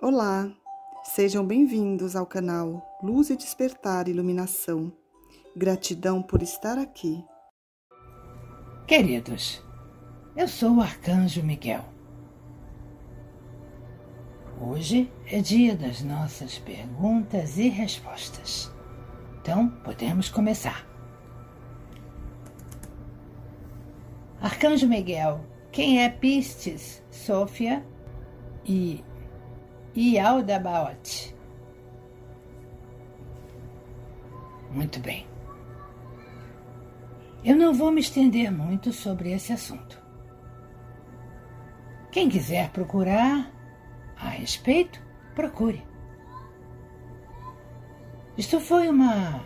Olá, sejam bem-vindos ao canal Luz e Despertar Iluminação. Gratidão por estar aqui. Queridos, eu sou o Arcanjo Miguel. Hoje é dia das nossas perguntas e respostas. Então, podemos começar. Arcanjo Miguel, quem é Piscis, Sofia e Yaldabaoth? Muito bem. Eu não vou me estender muito sobre esse assunto. Quem quiser procurar a respeito, procure. Isto foi uma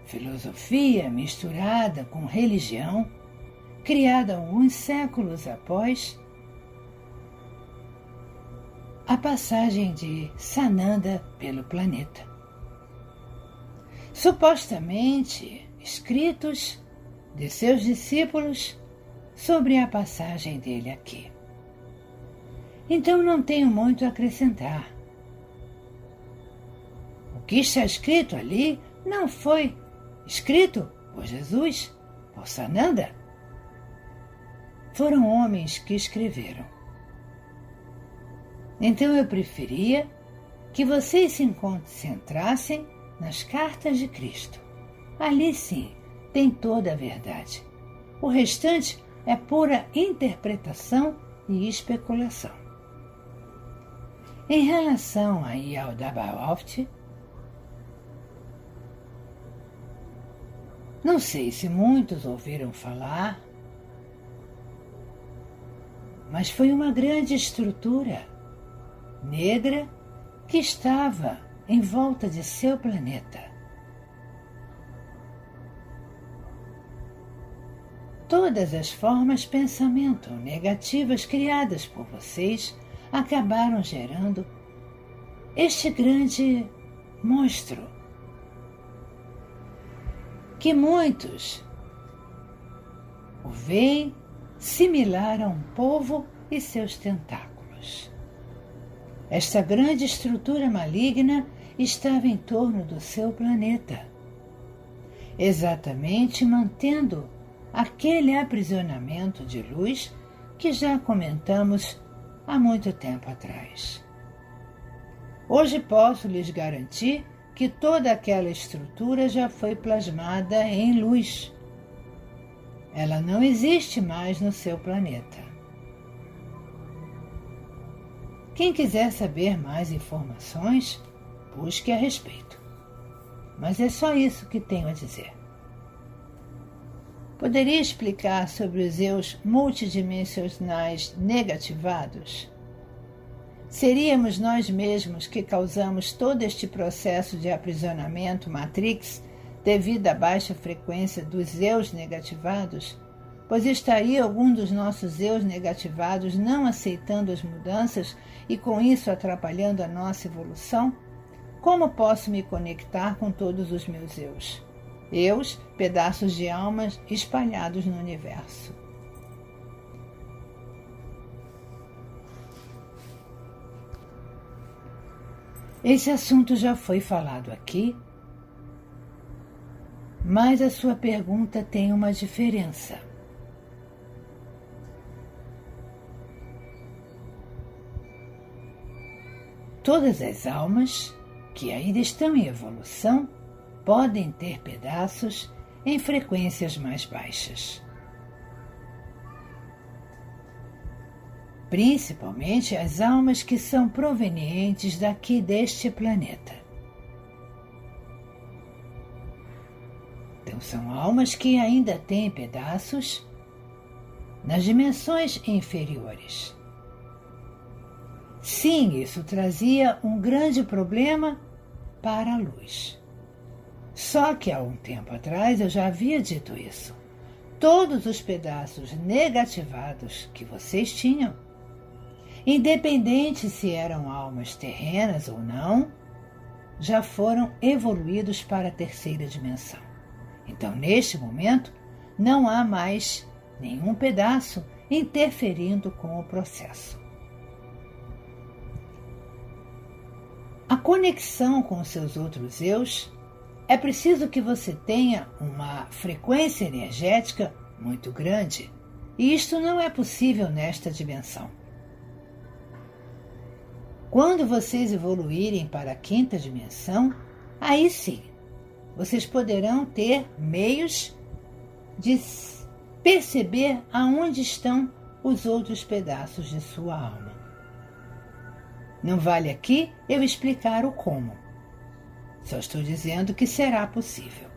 filosofia misturada com religião, criada alguns séculos após a passagem de Sananda pelo planeta. Supostamente escritos de seus discípulos sobre a passagem dele aqui. Então não tenho muito a acrescentar. O que está escrito ali não foi escrito por Jesus, por Sananda. Foram homens que escreveram. Então eu preferia que vocês se concentrassem nas cartas de Cristo. Ali sim tem toda a verdade. O restante é pura interpretação e especulação. Em relação a Yaldabaoth, não sei se muitos ouviram falar, mas foi uma grande estrutura negra que estava em volta de seu planeta. Todas as formas de pensamento negativas criadas por vocês acabaram gerando este grande monstro que muitos o veem similar a um polvo e seus tentáculos. Esta grande estrutura maligna estava em torno do seu planeta, exatamente mantendo aquele aprisionamento de luz que já comentamos há muito tempo atrás. Hoje posso lhes garantir que toda aquela estrutura já foi plasmada em luz. Ela não existe mais no seu planeta. Quem quiser saber mais informações, busque a respeito. Mas é só isso que tenho a dizer. Poderia explicar sobre os eus multidimensionais negativados? Seríamos nós mesmos que causamos todo este processo de aprisionamento Matrix devido à baixa frequência dos eus negativados? Pois estaria algum dos nossos eus negativados não aceitando as mudanças e com isso atrapalhando a nossa evolução? Como posso me conectar com todos os meus eus? Eus, pedaços de almas espalhados no universo. Esse assunto já foi falado aqui, mas a sua pergunta tem uma diferença. Todas as almas que ainda estão em evolução podem ter pedaços em frequências mais baixas. Principalmente as almas que são provenientes daqui deste planeta. Então são almas que ainda têm pedaços nas dimensões inferiores. Sim, isso trazia um grande problema para a luz. Só que há um tempo atrás eu já havia dito isso. Todos os pedaços negativados que vocês tinham, independente se eram almas terrenas ou não, já foram evoluídos para a terceira dimensão. Então, neste momento, não há mais nenhum pedaço interferindo com o processo. a conexão com os seus outros eus, é preciso que você tenha uma frequência energética muito grande, e isto não é possível nesta dimensão. Quando vocês evoluírem para a quinta dimensão, aí sim, vocês poderão ter meios de perceber aonde estão os outros pedaços de sua alma. Não vale aqui eu explicar o como. Só estou dizendo que será possível.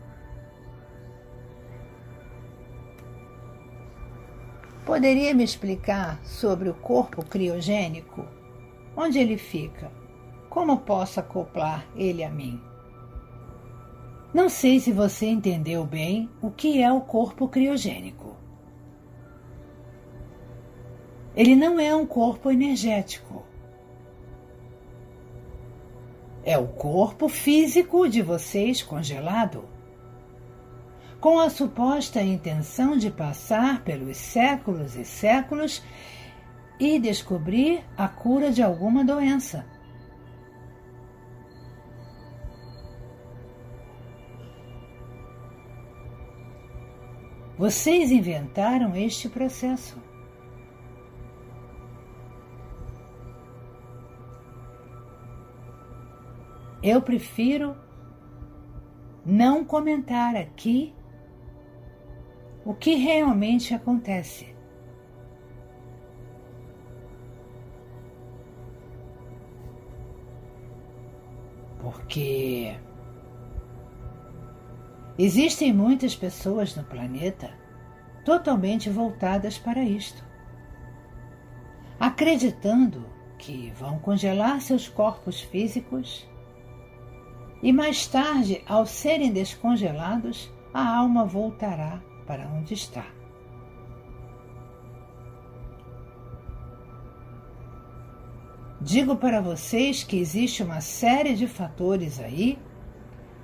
Poderia me explicar sobre o corpo criogênico? Onde ele fica? Como posso acoplar ele a mim? Não sei se você entendeu bem o que é o corpo criogênico. Ele não é um corpo energético. É o corpo físico de vocês congelado, com a suposta intenção de passar pelos séculos e séculos e descobrir a cura de alguma doença. Vocês inventaram este processo. Eu prefiro não comentar aqui o que realmente acontece. Porque existem muitas pessoas no planeta totalmente voltadas para isto, acreditando que vão congelar seus corpos físicos e mais tarde, ao serem descongelados, a alma voltará para onde está. Digo para vocês que existe uma série de fatores aí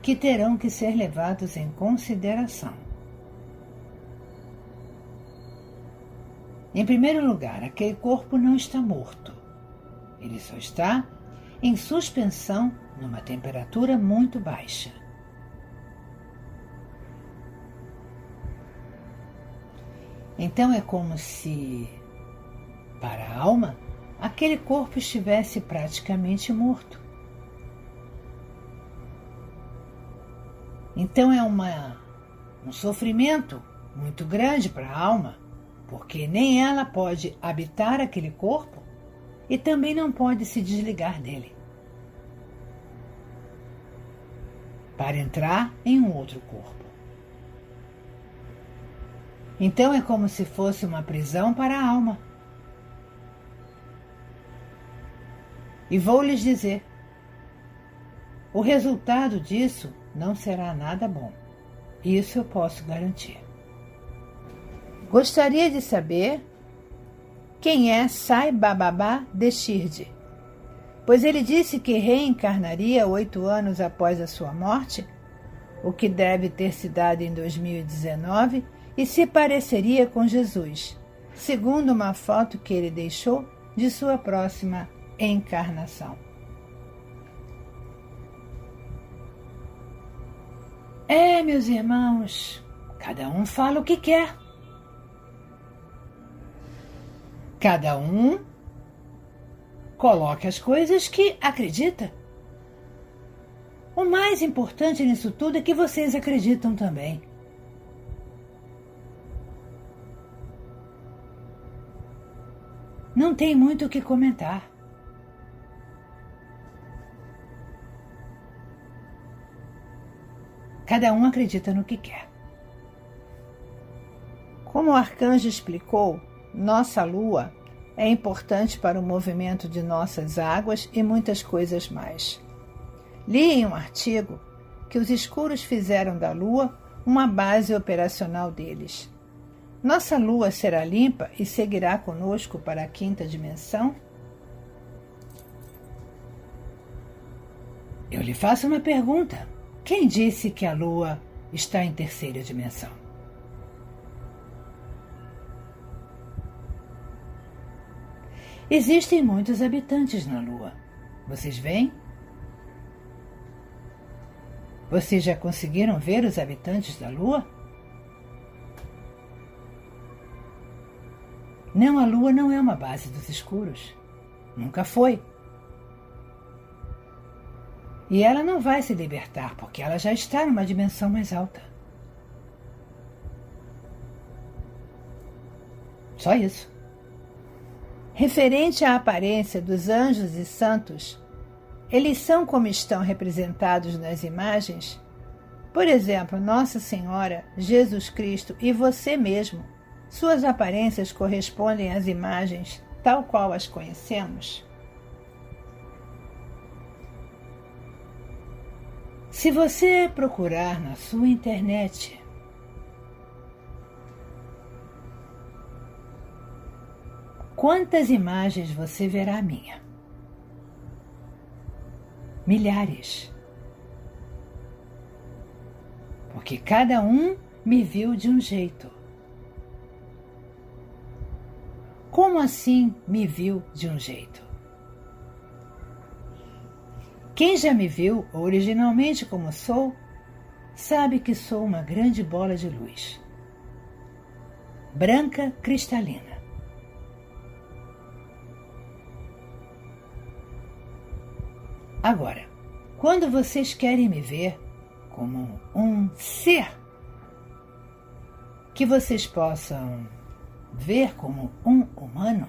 que terão que ser levados em consideração. Em primeiro lugar, aquele corpo não está morto. Ele só está em suspensão numa temperatura muito baixa. Então é como se, para a alma, aquele corpo estivesse praticamente morto. Então é um sofrimento muito grande para a alma, porque nem ela pode habitar aquele corpo e também não pode se desligar dele para entrar em um outro corpo. Então é como se fosse uma prisão para a alma. E vou lhes dizer, o resultado disso não será nada bom. Isso eu posso garantir. Gostaria de saber quem é Sai Baba Deshirde, pois ele disse que reencarnaria 8 anos após a sua morte, o que deve ter se dado em 2019, e se pareceria com Jesus, segundo uma foto que ele deixou de sua próxima encarnação. Meus irmãos, cada um fala o que quer. Cada um coloca as coisas que acredita. O mais importante nisso tudo é que vocês acreditam também. Não tem muito o que comentar. Cada um acredita no que quer. Como o arcanjo explicou, nossa lua é importante para o movimento de nossas águas e muitas coisas mais. Li em um artigo que os escuros fizeram da lua uma base operacional deles. Nossa lua será limpa e seguirá conosco para a quinta dimensão? Eu lhe faço uma pergunta. Quem disse que a lua está em terceira dimensão? Existem muitos habitantes na lua. Vocês veem? Vocês já conseguiram ver os habitantes da Lua? Não, a Lua não é uma base dos escuros. Nunca foi. E ela não vai se libertar, porque ela já está numa dimensão mais alta. Só isso. Referente à aparência dos anjos e santos, eles são como estão representados nas imagens. Por exemplo, Nossa Senhora, Jesus Cristo e você mesmo. Suas aparências correspondem às imagens tal qual as conhecemos? Se você procurar na sua internet quantas imagens você verá minha? Milhares. Porque cada um me viu de um jeito. Como assim me viu de um jeito? Quem já me viu originalmente como sou, sabe que sou uma grande bola de luz, branca cristalina. Agora, quando vocês querem me ver como um ser que vocês possam ver como um humano,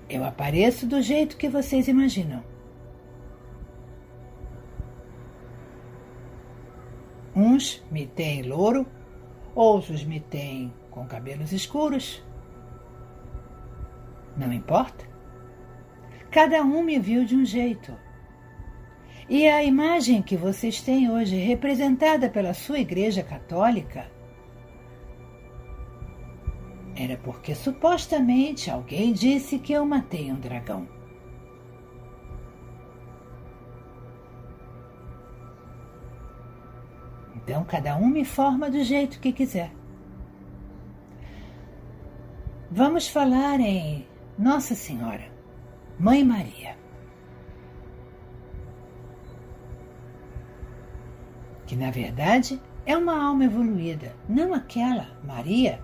eu apareço do jeito que vocês imaginam. Uns me têm louro, outros me têm com cabelos escuros. Não importa. Cada um me viu de um jeito. E a imagem que vocês têm hoje, representada pela sua Igreja Católica, era porque supostamente alguém disse que eu matei um dragão. Então cada um me forma do jeito que quiser. Vamos falar em Nossa Senhora, Mãe Maria, que na verdade é uma alma evoluída, não aquela Maria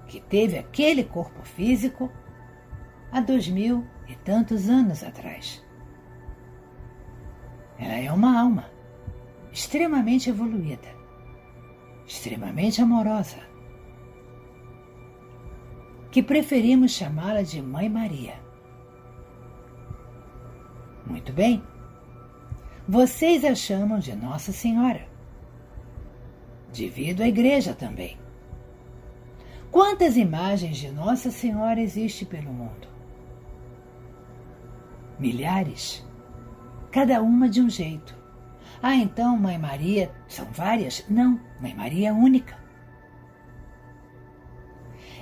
que teve aquele corpo físico há 2000 e tantos anos atrás. Ela é uma alma extremamente evoluída, extremamente amorosa, que preferimos chamá-la de Mãe Maria. Muito bem, vocês a chamam de Nossa Senhora, devido à Igreja também. Quantas imagens de Nossa Senhora existem pelo mundo? Milhares, cada uma de um jeito. Ah, então Mãe Maria são várias? Não, Mãe Maria é única.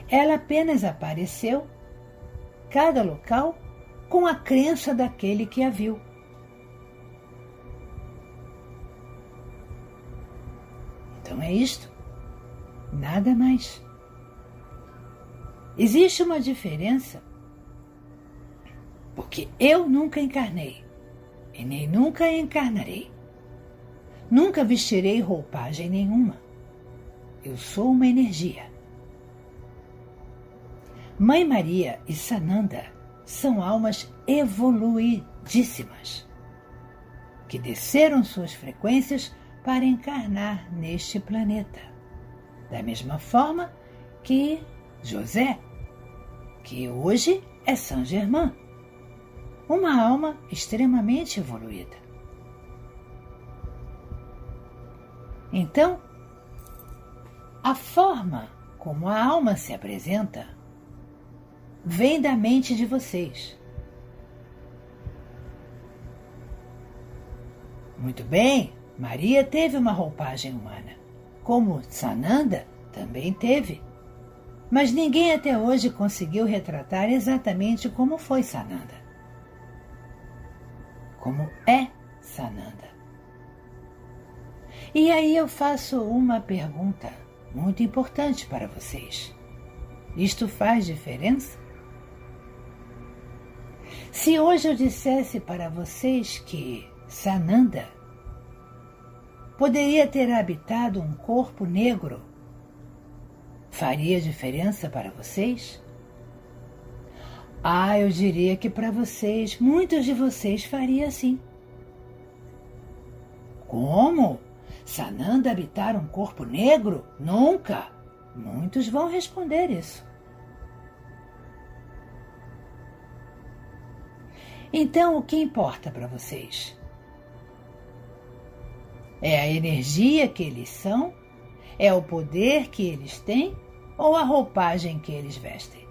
Ela apenas apareceu, cada local, com a crença daquele que a viu. Então é isto, nada mais. Existe uma diferença, porque eu nunca encarnei, e nem nunca encarnarei. Nunca vestirei roupagem nenhuma. Eu sou uma energia. Mãe Maria e Sananda são almas evoluidíssimas, que desceram suas frequências para encarnar neste planeta. Da mesma forma que José, que hoje é Saint-Germain, uma alma extremamente evoluída. Então, a forma como a alma se apresenta vem da mente de vocês. Muito bem, Maria teve uma roupagem humana, como Sananda também teve. Mas ninguém até hoje conseguiu retratar exatamente como foi Sananda. Como é Sananda. E aí eu faço uma pergunta muito importante para vocês. Isto faz diferença? Se hoje eu dissesse para vocês que Sananda poderia ter habitado um corpo negro. Faria diferença para vocês? Eu diria que para vocês, muitos de vocês faria sim. Como? Sananda habitar um corpo negro? Nunca! Muitos vão responder isso. Então, o que importa para vocês? É a energia que eles são? É o poder que eles têm? Ou a roupagem que eles vestem?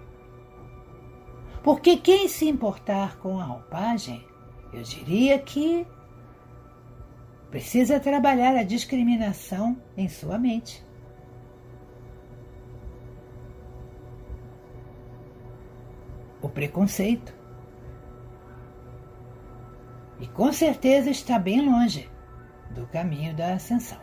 Porque quem se importar com a roupagem, eu diria que precisa trabalhar a discriminação em sua mente. O preconceito. E com certeza está bem longe do caminho da ascensão.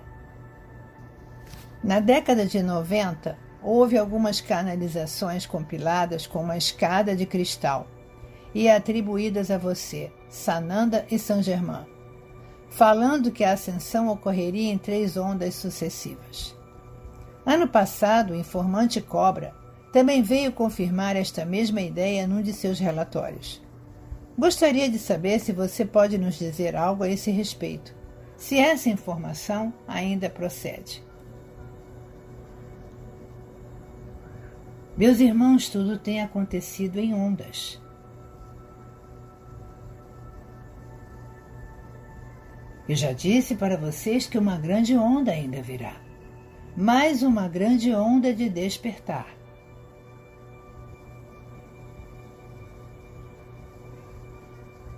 Na década de 90, houve algumas canalizações compiladas com uma escada de cristal e atribuídas a você, Sananda e Saint Germain, falando que a ascensão ocorreria em 3 ondas sucessivas. Ano passado, o informante Cobra também veio confirmar esta mesma ideia num de seus relatórios. Gostaria de saber se você pode nos dizer algo a esse respeito, se essa informação ainda procede. Meus irmãos, tudo tem acontecido em ondas. Eu já disse para vocês que uma grande onda ainda virá. Mais uma grande onda de despertar.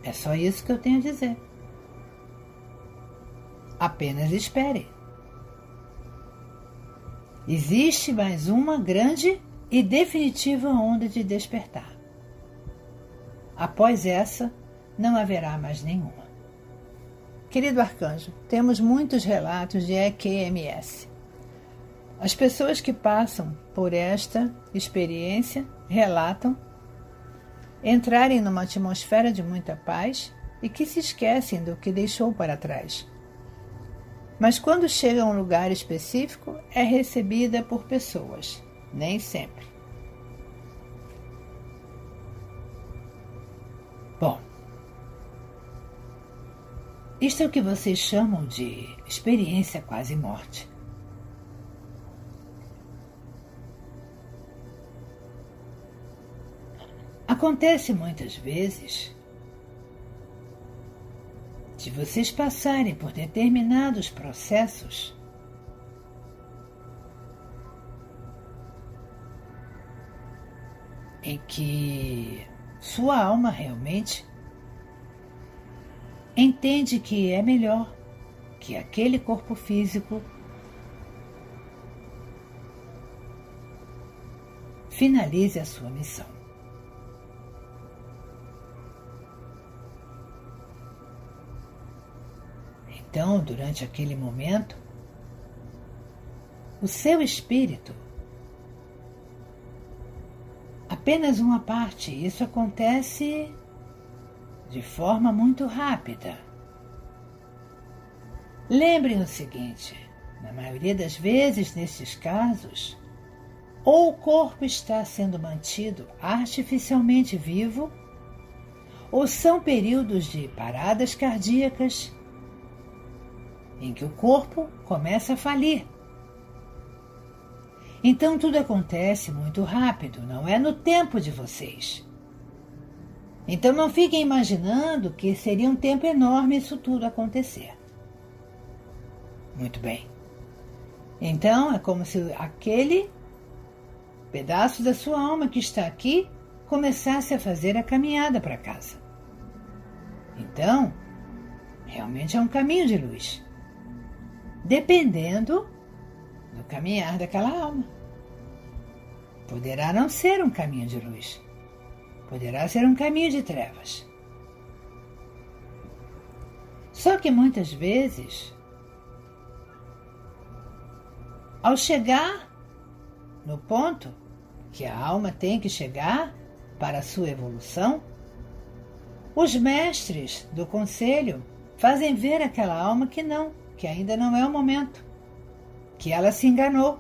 É só isso que eu tenho a dizer. Apenas espere. Existe mais uma grande e definitiva onda de despertar. Após essa, não haverá mais nenhuma. Querido arcanjo, temos muitos relatos de EQMS. As pessoas que passam por esta experiência relatam entrarem numa atmosfera de muita paz e que se esquecem do que deixou para trás. Mas quando chega a um lugar específico, é recebida por pessoas, nem sempre. Bom, isto é o que vocês chamam de experiência quase morte. Acontece muitas vezes de vocês passarem por determinados processos em que sua alma realmente entende que é melhor que aquele corpo físico finalize a sua missão. Então, durante aquele momento, o seu espírito, apenas uma parte, isso acontece de forma muito rápida. Lembrem o seguinte, na maioria das vezes, nesses casos, ou o corpo está sendo mantido artificialmente vivo, ou são períodos de paradas cardíacas em que o corpo começa a falir. Então tudo acontece muito rápido, não é no tempo de vocês. Então não fiquem imaginando que seria um tempo enorme isso tudo acontecer. Muito bem. Então é como se aquele pedaço da sua alma que está aqui começasse a fazer a caminhada para casa. Então, realmente é um caminho de luz. Dependendo do caminhar daquela alma. Poderá não ser um caminho de luz. Poderá ser um caminho de trevas. Só que muitas vezes, ao chegar no ponto que a alma tem que chegar para a sua evolução, os mestres do conselho fazem ver àquela alma que não, que ainda não é o momento, que ela se enganou,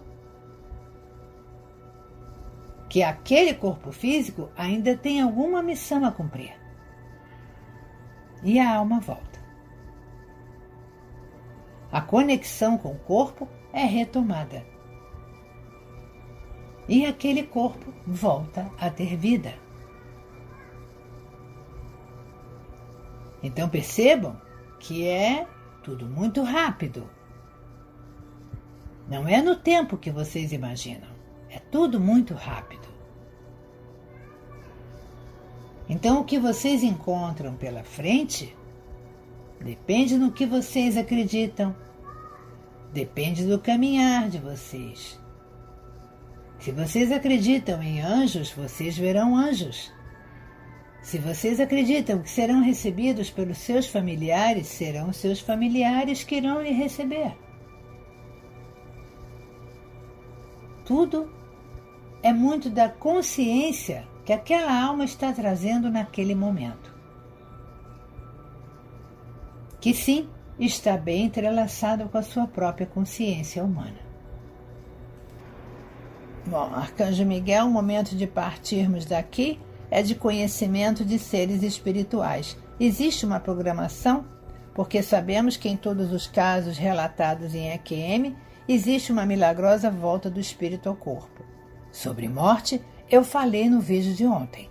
que aquele corpo físico ainda tem alguma missão a cumprir. E a alma volta. A conexão com o corpo é retomada. E aquele corpo volta a ter vida. Então percebam que é tudo muito rápido. Não é no tempo que vocês imaginam. É tudo muito rápido. Então o que vocês encontram pela frente depende no que vocês acreditam. Depende do caminhar de vocês. Se vocês acreditam em anjos, vocês verão anjos. Se vocês acreditam que serão recebidos pelos seus familiares, serão seus familiares que irão lhe receber. Tudo é muito da consciência que aquela alma está trazendo naquele momento. Que sim, está bem entrelaçado com a sua própria consciência humana. Bom, Arcanjo Miguel, o momento de partirmos daqui é de conhecimento de seres espirituais. Existe uma programação, porque sabemos que em todos os casos relatados em EQM, existe uma milagrosa volta do espírito ao corpo. Sobre morte, eu falei no vídeo de ontem.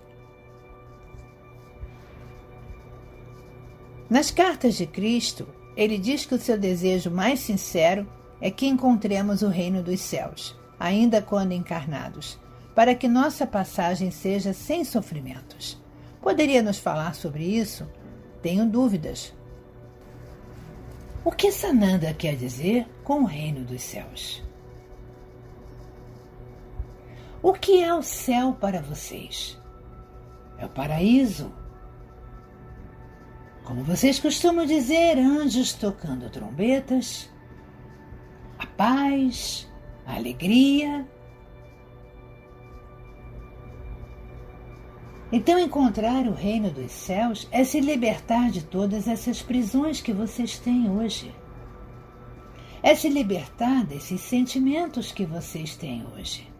Nas cartas de Cristo, ele diz que o seu desejo mais sincero é que encontremos o reino dos céus, ainda quando encarnados, para que nossa passagem seja sem sofrimentos. Poderia nos falar sobre isso? Tenho dúvidas. O que Sananda quer dizer com o reino dos céus? O que é o céu para vocês? É o paraíso? Como vocês costumam dizer, anjos tocando trombetas, a paz, a alegria. Então, encontrar o reino dos céus é se libertar de todas essas prisões que vocês têm hoje. É se libertar desses sentimentos que vocês têm hoje.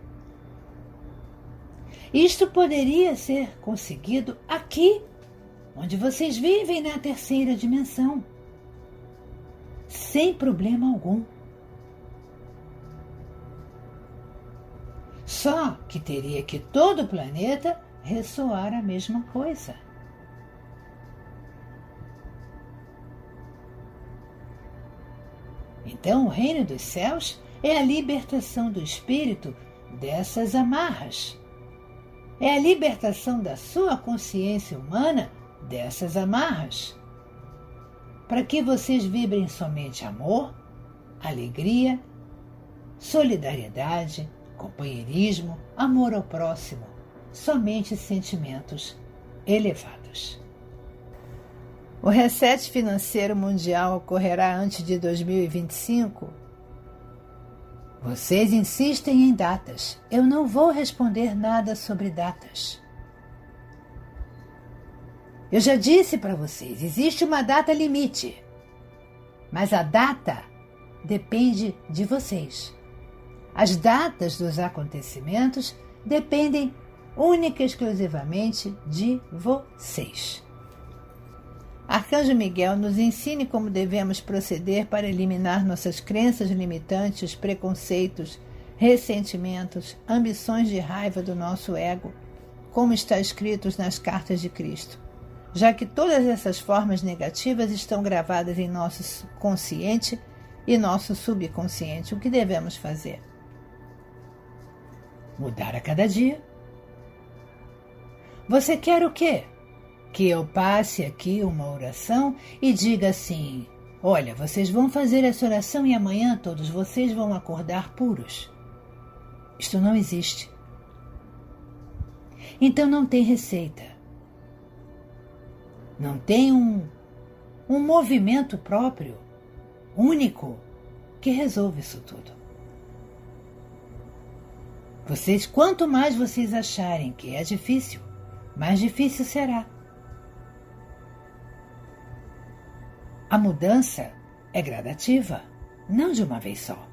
Isto poderia ser conseguido aqui, onde vocês vivem na terceira dimensão, sem problema algum. Só que teria que todo o planeta ressoar a mesma coisa. Então, o reino dos céus é a libertação do espírito dessas amarras. É a libertação da sua consciência humana dessas amarras, para que vocês vibrem somente amor, alegria, solidariedade, companheirismo, amor ao próximo, somente sentimentos elevados. O reset financeiro mundial ocorrerá antes de 2025? Vocês insistem em datas. Eu não vou responder nada sobre datas. Eu já disse para vocês, existe uma data limite, mas a data depende de vocês. As datas dos acontecimentos dependem única e exclusivamente de vocês. Arcanjo Miguel, nos ensine como devemos proceder para eliminar nossas crenças limitantes, preconceitos, ressentimentos, ambições de raiva do nosso ego, como está escrito nas cartas de Cristo, já que todas essas formas negativas estão gravadas em nosso consciente e nosso subconsciente. O que devemos fazer? Mudar a cada dia. Você quer o quê? Que eu passe aqui uma oração e diga assim: olha, vocês vão fazer essa oração e amanhã todos vocês vão acordar puros. Isto não existe. Então não tem receita. Não tem um movimento próprio, único, que resolve isso tudo. Quanto mais vocês acharem que é difícil, mais difícil será. A mudança é gradativa, não de uma vez só.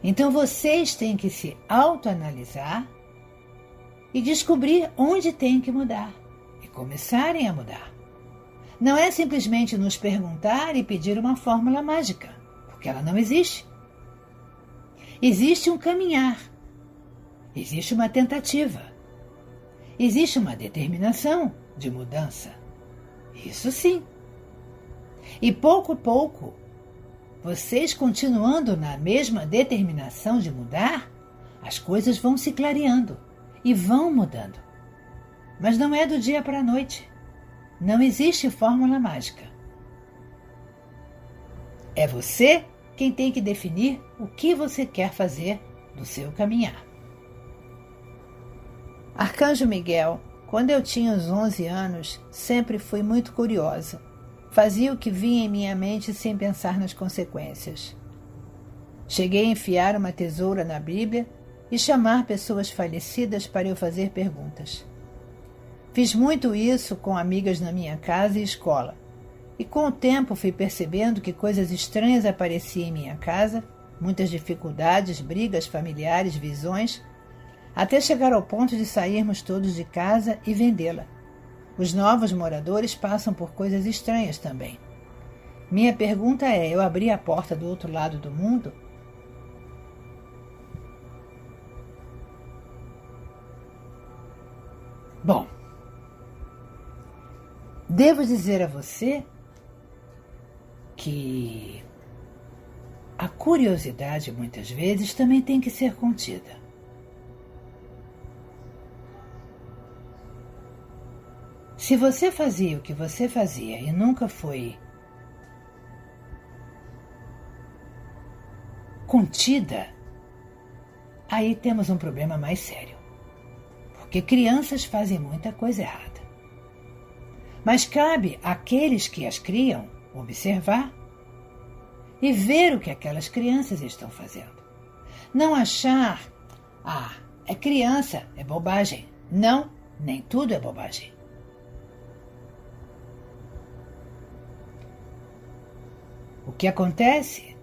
Então vocês têm que se autoanalisar e descobrir onde tem que mudar e começarem a mudar. Não é simplesmente nos perguntar e pedir uma fórmula mágica, porque ela não existe. Existe um caminhar, existe uma tentativa, existe uma determinação de mudança. Isso sim. E pouco a pouco, vocês continuando na mesma determinação de mudar, as coisas vão se clareando e vão mudando. Mas não é do dia para a noite. Não existe fórmula mágica. É você quem tem que definir o que você quer fazer do seu caminhar. Arcanjo Miguel, quando eu tinha uns 11 anos, sempre fui muito curiosa. Fazia o que vinha em minha mente sem pensar nas consequências. Cheguei a enfiar uma tesoura na Bíblia e chamar pessoas falecidas para eu fazer perguntas. Fiz muito isso com amigas na minha casa e escola, e com o tempo fui percebendo que coisas estranhas apareciam em minha casa, muitas dificuldades, brigas familiares, visões, até chegar ao ponto de sairmos todos de casa e vendê-la. Os novos moradores passam por coisas estranhas também. Minha pergunta é, eu abri a porta do outro lado do mundo? Bom, devo dizer a você que a curiosidade muitas vezes também tem que ser contida. Se você fazia o que você fazia e nunca foi contida, aí temos um problema mais sério. Porque crianças fazem muita coisa errada. Mas cabe àqueles que as criam observar e ver o que aquelas crianças estão fazendo. Não achar, é criança, é bobagem. Não, nem tudo é bobagem. O que acontece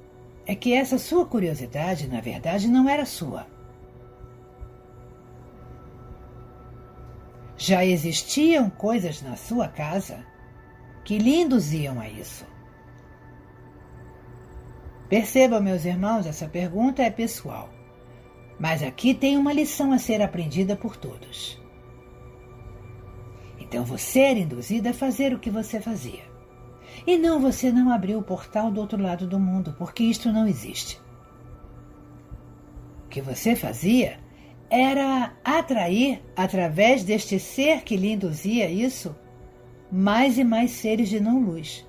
é que essa sua curiosidade, na verdade, não era sua. Já existiam coisas na sua casa que lhe induziam a isso. Percebam, meus irmãos, essa pergunta é pessoal, mas aqui tem uma lição a ser aprendida por todos. Então você era induzida a fazer o que você fazia. E não, você não abriu o portal do outro lado do mundo, porque isto não existe. O que você fazia era atrair, através deste ser que lhe induzia isso, mais e mais seres de não-luz.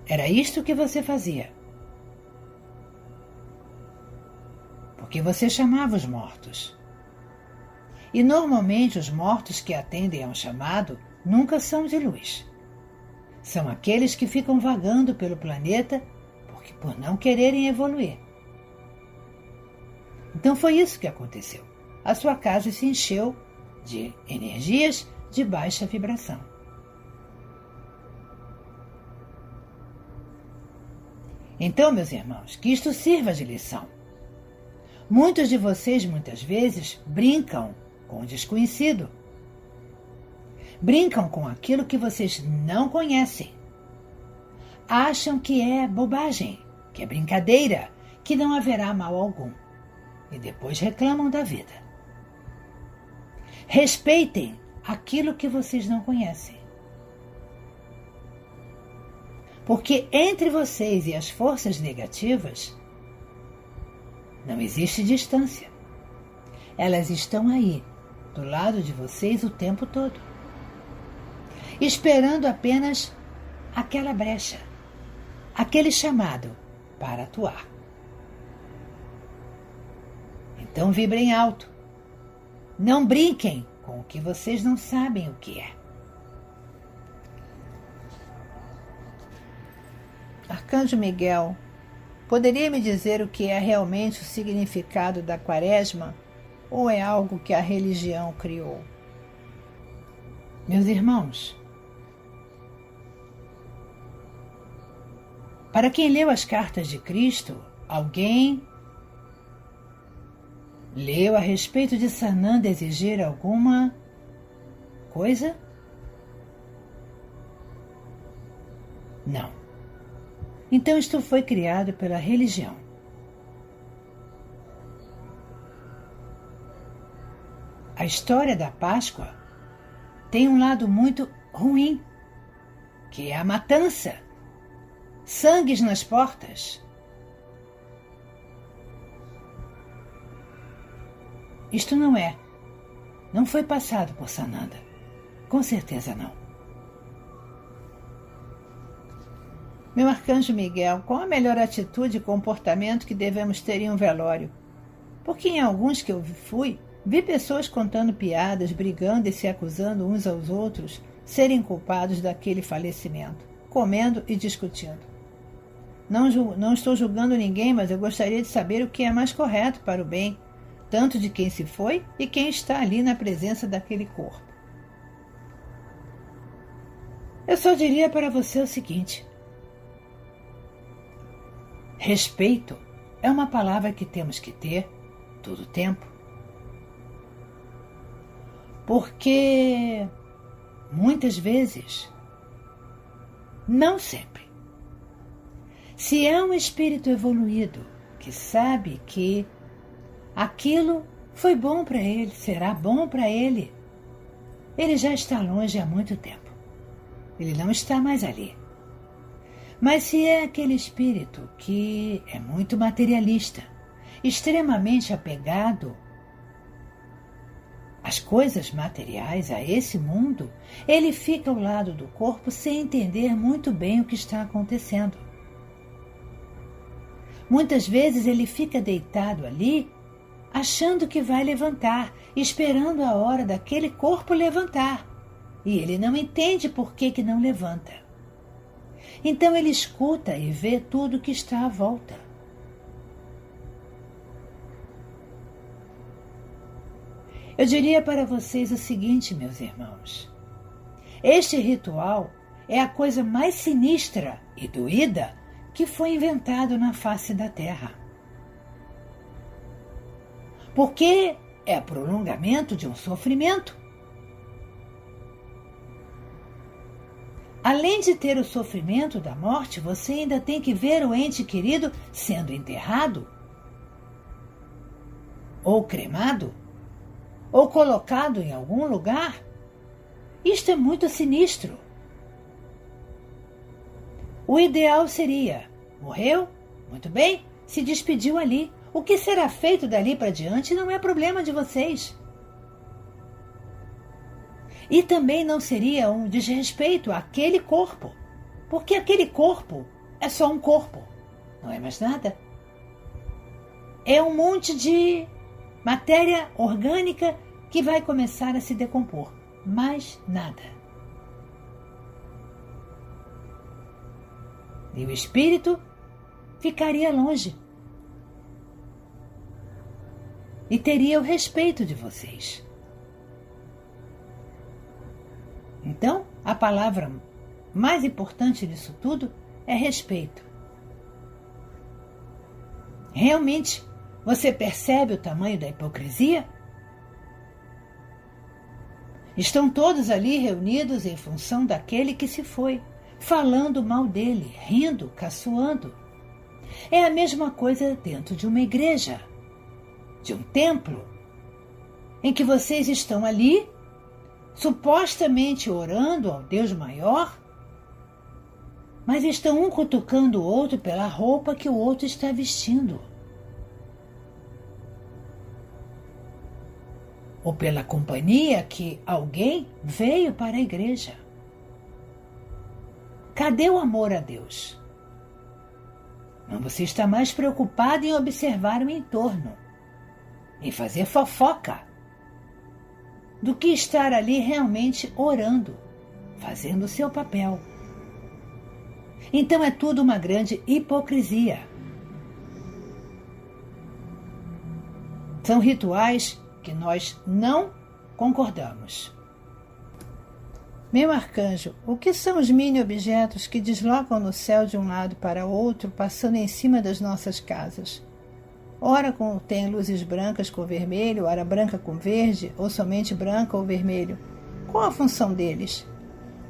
Era isto que você fazia. Porque você chamava os mortos. E normalmente os mortos que atendem a um chamado nunca são de luz. São aqueles que ficam vagando pelo planeta por não quererem evoluir. Então foi isso que aconteceu. A sua casa se encheu de energias de baixa vibração. Então, meus irmãos, que isto sirva de lição. Muitos de vocês, muitas vezes, brincam com o desconhecido. Brincam com aquilo que vocês não conhecem. Acham que é bobagem, que é brincadeira, que não haverá mal algum. E depois reclamam da vida. Respeitem aquilo que vocês não conhecem. Porque entre vocês e as forças negativas não existe distância. Elas estão aí, do lado de vocês o tempo todo, esperando apenas aquela brecha, aquele chamado para atuar. Então vibrem alto. Não brinquem com o que vocês não sabem o que é. Arcanjo Miguel, poderia me dizer o que é realmente o significado da Quaresma ou é algo que a religião criou? Meus irmãos, Para quem leu as cartas de Cristo, alguém leu a respeito de Sananda exigir alguma coisa? Não. Então isto foi criado pela religião. A história da Páscoa tem um lado muito ruim, que é a matança, sangues nas portas. Isto não foi passado por Sananda. Com certeza não. Meu arcanjo Miguel, qual a melhor atitude e comportamento que devemos ter em um velório? Porque em alguns que eu fui, vi pessoas contando piadas, brigando e se acusando uns aos outros serem culpados daquele falecimento, comendo e discutindo. Não estou julgando ninguém, mas eu gostaria de saber o que é mais correto para o bem, tanto de quem se foi e quem está ali na presença daquele corpo. Eu só diria para você o seguinte: respeito é uma palavra que temos que ter todo o tempo. Porque muitas vezes, não sempre, se é um espírito evoluído que sabe que aquilo foi bom para ele, será bom para ele, ele já está longe há muito tempo. Ele não está mais ali. Mas se é aquele espírito que é muito materialista, extremamente apegado às coisas materiais, a esse mundo, ele fica ao lado do corpo sem entender muito bem o que está acontecendo. Muitas vezes ele fica deitado ali, achando que vai levantar, esperando a hora daquele corpo levantar. E ele não entende por que não levanta. Então ele escuta e vê tudo que está à volta. Eu diria para vocês o seguinte, meus irmãos. Este ritual é a coisa mais sinistra e doída que foi inventado na face da Terra. Porque é prolongamento de um sofrimento. Além de ter o sofrimento da morte, você ainda tem que ver o ente querido sendo enterrado, ou cremado, ou colocado em algum lugar. Isto é muito sinistro. O ideal seria: morreu? Muito bem, se despediu ali. O que será feito dali para diante não é problema de vocês. E também não seria um desrespeito àquele corpo, porque aquele corpo é só um corpo, não é mais nada. É um monte de matéria orgânica que vai começar a se decompor, mais nada. E o espírito ficaria longe e teria o respeito de vocês. Então, a palavra mais importante disso tudo é respeito. Realmente, você percebe o tamanho da hipocrisia? Estão todos ali reunidos em função daquele que se foi, falando mal dele, rindo, caçoando. É a mesma coisa dentro de uma igreja, de um templo, em que vocês estão ali, supostamente orando ao Deus maior, mas estão um cutucando o outro pela roupa que o outro está vestindo, ou pela companhia que alguém veio para a igreja. Cadê o amor a Deus? Não, você está mais preocupado em observar o entorno, em fazer fofoca, do que estar ali realmente orando, fazendo o seu papel. Então é tudo uma grande hipocrisia. São rituais que nós não concordamos. Meu arcanjo, o que são os mini-objetos que deslocam no céu de um lado para outro, passando em cima das nossas casas? Ora tem luzes brancas com vermelho, ora branca com verde, ou somente branca ou vermelho. Qual a função deles?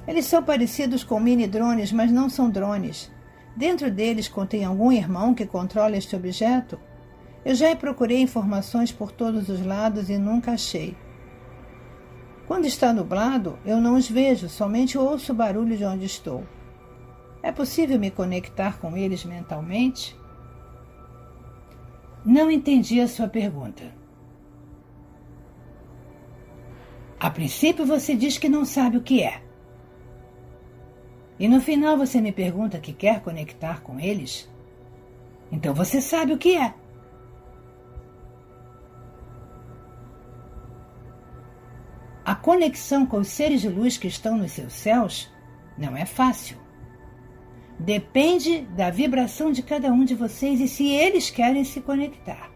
Eles são parecidos com mini-drones, mas não são drones. Dentro deles contém algum irmão que controla este objeto? Eu já procurei informações por todos os lados e nunca achei. Quando está nublado, eu não os vejo, somente ouço o barulho de onde estou. É possível me conectar com eles mentalmente? Não entendi a sua pergunta. A princípio você diz que não sabe o que é. E no final você me pergunta que quer conectar com eles? Então você sabe o que é. A conexão com os seres de luz que estão nos seus céus não é fácil. Depende da vibração de cada um de vocês e se eles querem se conectar.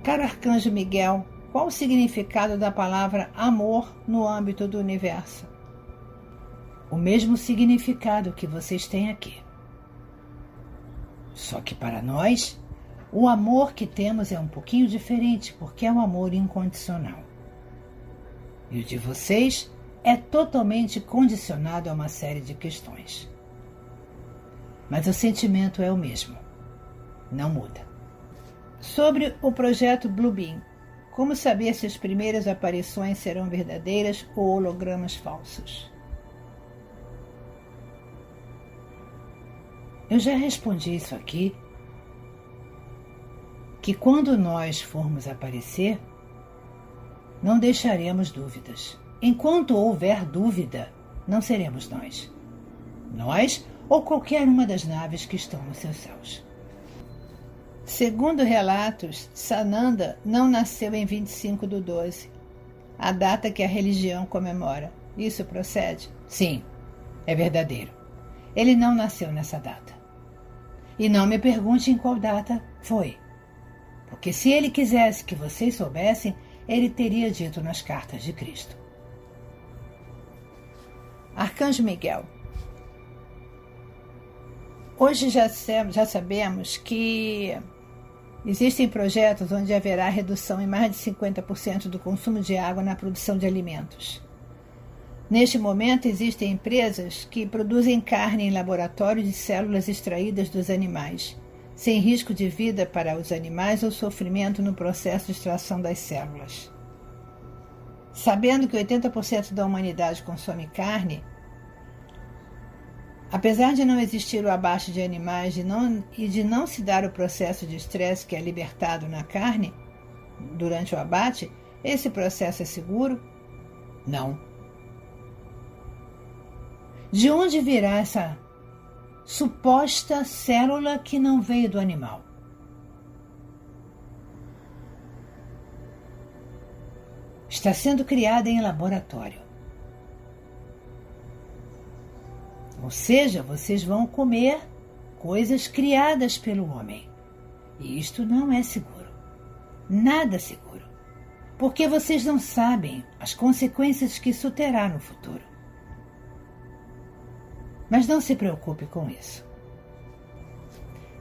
Caro Arcanjo Miguel, qual o significado da palavra amor no âmbito do universo? O mesmo significado que vocês têm aqui. Só que para nós, o amor que temos é um pouquinho diferente, porque é um amor incondicional. E o de vocês é totalmente condicionado a uma série de questões. Mas o sentimento é o mesmo. Não muda. Sobre o projeto Bluebeam, como saber se as primeiras aparições serão verdadeiras ou hologramas falsos? Eu já respondi isso aqui, que quando nós formos aparecer, não deixaremos dúvidas. Enquanto houver dúvida, não seremos nós. Nós ou qualquer uma das naves que estão nos seus céus. Segundo relatos, Sananda não nasceu em 25/12, a data que a religião comemora. Isso procede? Sim, é verdadeiro. Ele não nasceu nessa data. E não me pergunte em qual data foi. Porque se ele quisesse que vocês soubessem, ele teria dito nas cartas de Cristo. Arcanjo Miguel, hoje já sabemos que existem projetos onde haverá redução em mais de 50% do consumo de água na produção de alimentos. Neste momento, existem empresas que produzem carne em laboratório de células extraídas dos animais, sem risco de vida para os animais ou sofrimento no processo de extração das células. Sabendo que 80% da humanidade consome carne, apesar de não existir o abate de animais e de não se dar o processo de estresse que é libertado na carne durante o abate, esse processo é seguro? Não. De onde virá essa suposta célula que não veio do animal? Está sendo criada em laboratório. Ou seja, vocês vão comer coisas criadas pelo homem. E isto não é seguro. Nada seguro. Porque vocês não sabem as consequências que isso terá no futuro. Mas não se preocupe com isso.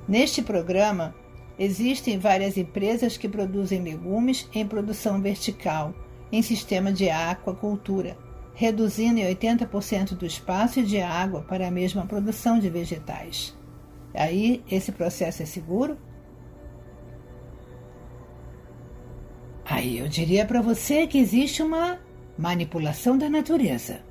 Neste programa, existem várias empresas que produzem legumes em produção vertical, em sistema de aquacultura, reduzindo em 80% do espaço e de água para a mesma produção de vegetais. Aí, esse processo é seguro? Aí eu diria para você que existe uma manipulação da natureza.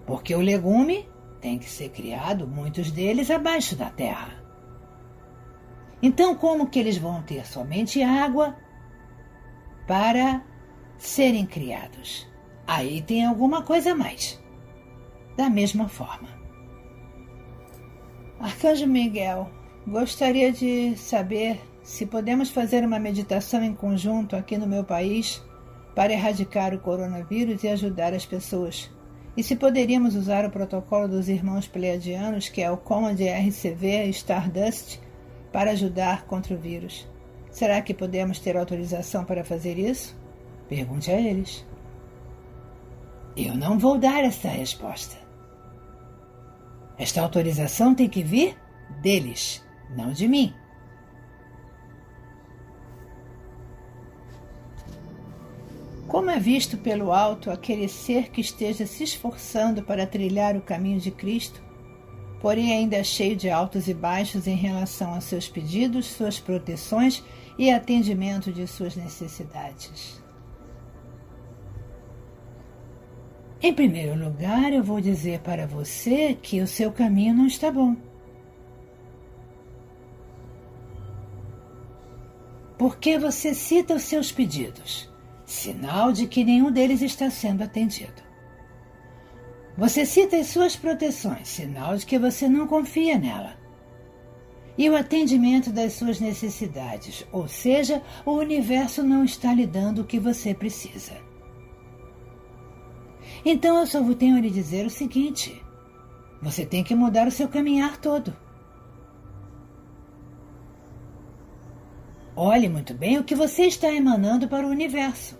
Porque o legume tem que ser criado, muitos deles, abaixo da terra. Então, como que eles vão ter somente água para serem criados? Aí tem alguma coisa a mais. Da mesma forma. Arcanjo Miguel, gostaria de saber se podemos fazer uma meditação em conjunto aqui no meu país para erradicar o coronavírus e ajudar as pessoas. E se poderíamos usar o protocolo dos irmãos pleiadianos, que é o Command RCV Stardust, para ajudar contra o vírus. Será que podemos ter autorização para fazer isso? Pergunte a eles. Eu não vou dar essa resposta. Esta autorização tem que vir deles, não de mim. Como é visto pelo alto aquele ser que esteja se esforçando para trilhar o caminho de Cristo, porém ainda é cheio de altos e baixos em relação a seus pedidos, suas proteções e atendimento de suas necessidades? Em primeiro lugar, eu vou dizer para você que o seu caminho não está bom. Porque você cita os seus pedidos, sinal de que nenhum deles está sendo atendido. Você cita as suas proteções, sinal de que você não confia nela. E o atendimento das suas necessidades, ou seja, o universo não está lhe dando o que você precisa. Então eu só tenho a lhe dizer o seguinte: você tem que mudar o seu caminhar todo. Olhe muito bem o que você está emanando para o universo.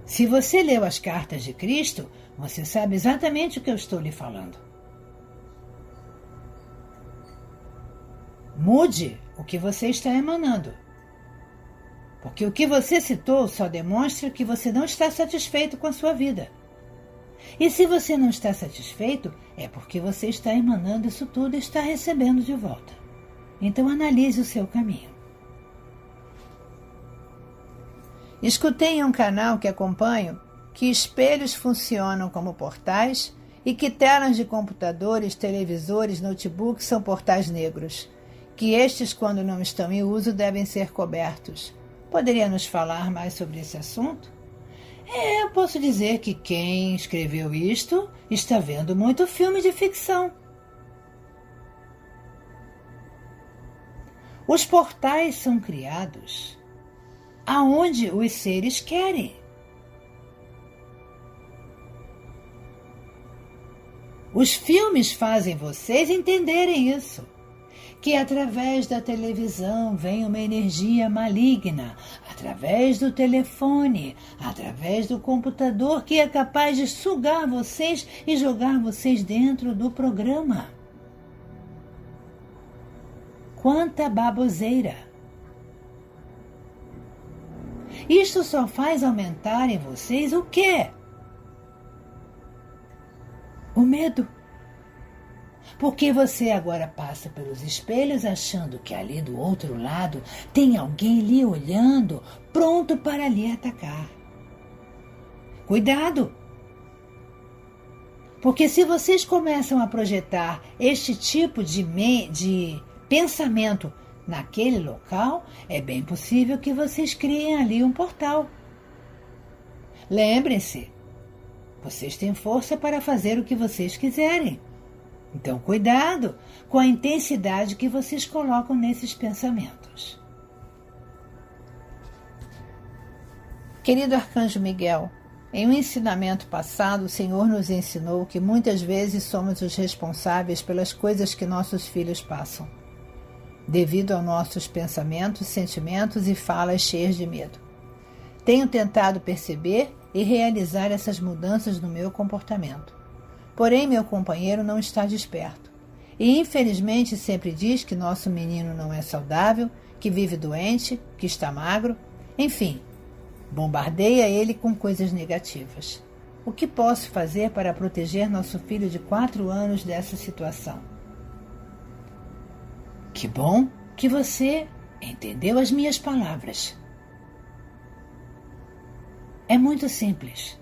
Se você leu as cartas de Cristo, você sabe exatamente o que eu estou lhe falando. Mude o que você está emanando. Porque o que você citou só demonstra que você não está satisfeito com a sua vida. E se você não está satisfeito, é porque você está emanando isso tudo e está recebendo de volta. Então analise o seu caminho. Escutei em um canal que acompanho que espelhos funcionam como portais e que telas de computadores, televisores, notebooks são portais negros, que estes, quando não estão em uso, devem ser cobertos. Poderia nos falar mais sobre esse assunto? Eu posso dizer que quem escreveu isto está vendo muito filme de ficção. Os portais são criados aonde os seres querem. Os filmes fazem vocês entenderem isso. Que através da televisão vem uma energia maligna, através do telefone, através do computador, que é capaz de sugar vocês e jogar vocês dentro do programa. Quanta baboseira! Isto só faz aumentar em vocês o quê? O medo. Porque você agora passa pelos espelhos achando que ali do outro lado tem alguém lhe olhando, pronto para lhe atacar. Cuidado! Porque se vocês começam a projetar este tipo de pensamento naquele local, é bem possível que vocês criem ali um portal. Lembrem-se, vocês têm força para fazer o que vocês quiserem. Então, cuidado com a intensidade que vocês colocam nesses pensamentos. Querido Arcanjo Miguel, em um ensinamento passado, o Senhor nos ensinou que muitas vezes somos os responsáveis pelas coisas que nossos filhos passam, devido aos nossos pensamentos, sentimentos e falas cheias de medo. Tenho tentado perceber e realizar essas mudanças no meu comportamento. Porém, meu companheiro não está desperto. E, infelizmente, sempre diz que nosso menino não é saudável, que vive doente, que está magro. Enfim, bombardeia ele com coisas negativas. O que posso fazer para proteger nosso filho de 4 anos dessa situação? Que bom que você entendeu as minhas palavras. É muito simples.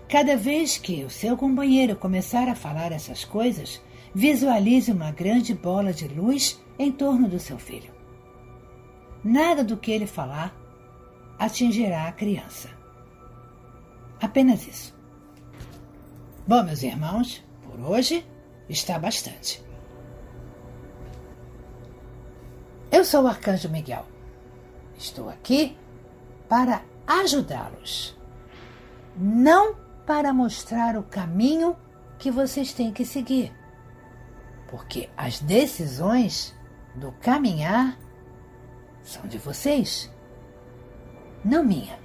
Cada vez que o seu companheiro começar a falar essas coisas, visualize uma grande bola de luz em torno do seu filho. Nada do que ele falar atingirá a criança. Apenas isso. Bom, meus irmãos, por hoje está bastante. Eu sou o Arcanjo Miguel. Estou aqui para ajudá-los. Não para mostrar o caminho que vocês têm que seguir. Porque as decisões do caminhar são de vocês, não minha.